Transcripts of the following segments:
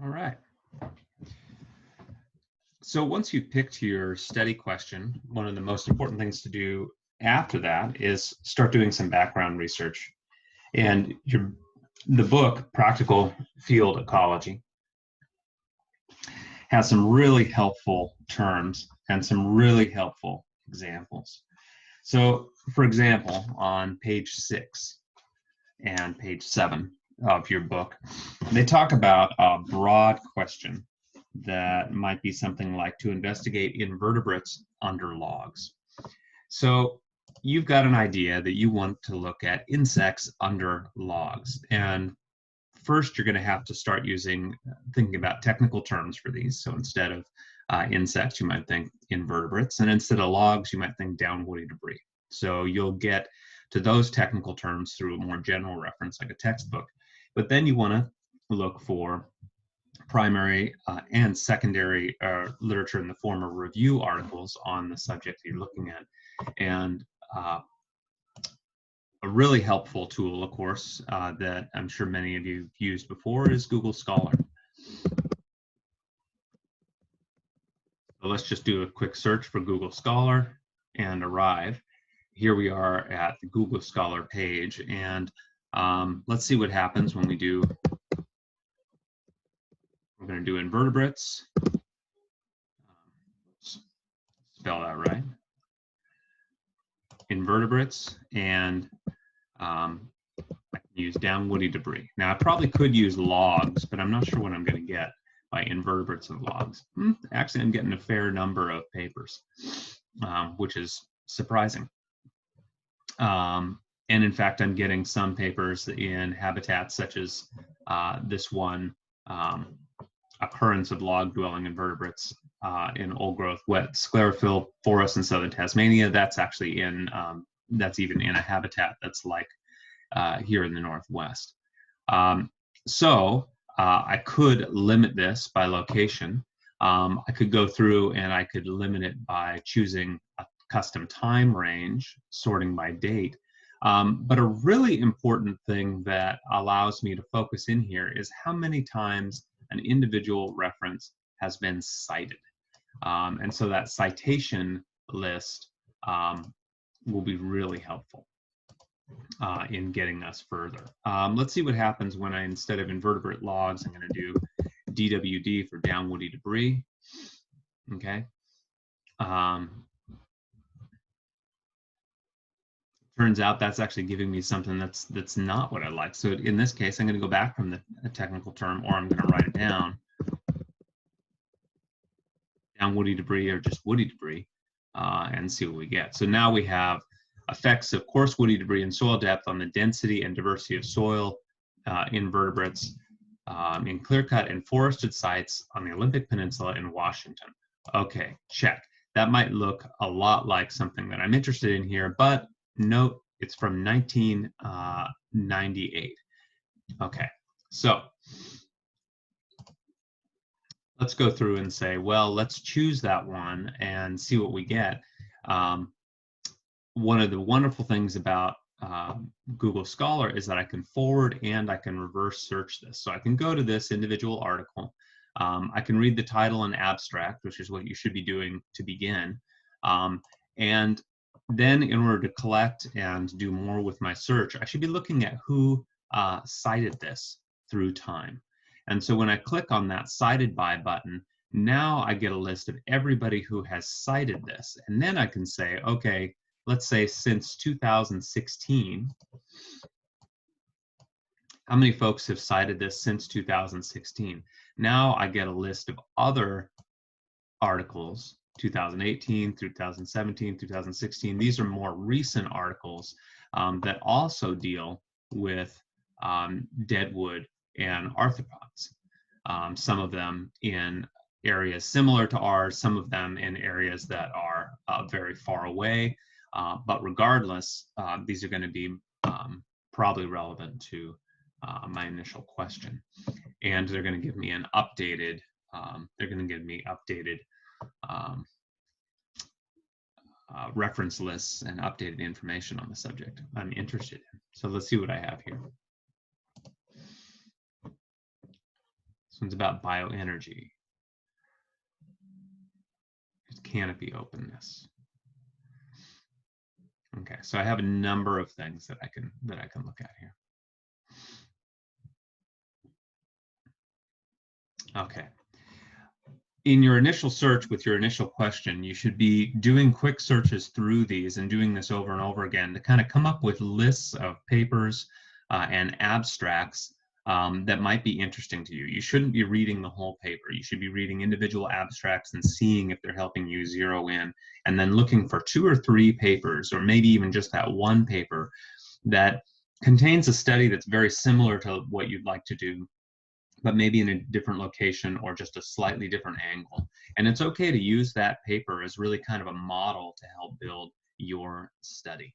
All right. So once you've picked your study question, one of the most important things to do after that is start doing some background research. And the book, Practical Field Ecology, has some really helpful terms and some really helpful examples. So, for example, on page 6 and page 7 of your book, they talk about a broad question that might be something like to investigate invertebrates under logs. So you've got an idea that you want to look at insects under logs. And first, you're going to have to start thinking about technical terms for these. So instead of insects, you might think invertebrates. And instead of logs, you might think down woody debris. So you'll get to those technical terms through a more general reference like a textbook. But then you want to look for primary and secondary literature in the form of review articles on the subject you're looking at. And a really helpful tool, of course, that I'm sure many of you have used before is Google Scholar. So let's just do a quick search for Google Scholar and arrive. Here we are at the Google Scholar page, and let's see what happens when we do. We're going to do invertebrates. Spell that right. Invertebrates, and I can use down woody debris. Now, I probably could use logs, but I'm not sure what I'm going to get by invertebrates and logs. Actually, I'm getting a fair number of papers, which is surprising. And in fact, I'm getting some papers in habitats such as this one, occurrence of log-dwelling invertebrates in old-growth wet sclerophyll forests in southern Tasmania. That's actually that's even in a habitat that's like here in the Northwest. So I could limit this by location. I could go through and I could limit it by choosing a custom time range, sorting by date. But a really important thing that allows me to focus in here is how many times an individual reference has been cited. And so that citation list will be really helpful in getting us further. Let's see what happens when instead of invertebrate logs, I'm going to do DWD for down woody debris. Okay. Turns out that's actually giving me something that's not what I like. So in this case, I'm going to go back from the technical term, or I'm going to write it down woody debris or just woody debris, and see what we get. So now we have effects of coarse woody debris and soil depth on the density and diversity of soil invertebrates in clear-cut and forested sites on the Olympic Peninsula in Washington. Okay, check. That might look a lot like something that I'm interested in here, but note it's from 1998. Okay, so let's go through and say, well, let's choose that one and see what we get. One of the wonderful things about Google Scholar is that I can forward and I can reverse search this. So I can go to this individual article. I can read the title and abstract, which is what you should be doing to begin. And then in order to collect and do more with my search, I should be looking at who cited this through time. And so when I click on that cited by button, now I get a list of everybody who has cited this. And then I can say, okay, let's say since 2016, how many folks have cited this since 2016? Now I get a list of other articles, 2018, 2017, 2016. These are more recent articles that also deal with deadwood and arthropods. Some of them in areas similar to ours, some of them in areas that are very far away. But regardless, these are going to be probably relevant to my initial question. And they're going to give me an updated, reference lists and updated information on the subject I'm interested in. So let's see what I have here. This one's about bioenergy. It's canopy openness. Okay, so I have a number of things that I can look at here. Okay. In your initial search with your initial question, you should be doing quick searches through these and doing this over and over again to kind of come up with lists of papers and abstracts that might be interesting to you. You shouldn't be reading the whole paper. You should be reading individual abstracts and seeing if they're helping you zero in, and then looking for 2 or 3 papers, or maybe even just that one paper that contains a study that's very similar to what you'd like to do, but maybe in a different location or just a slightly different angle. And it's okay to use that paper as really kind of a model to help build your study.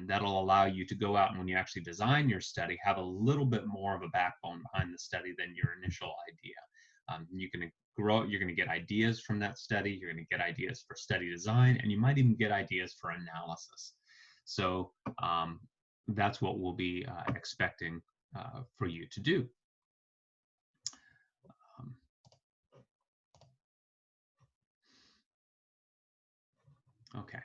That'll allow you to go out and when you actually design your study, have a little bit more of a backbone behind the study than your initial idea. You're going to get ideas from that study, you're going to get ideas for study design, and you might even get ideas for analysis. So that's what we'll be expecting for you to do. Okay,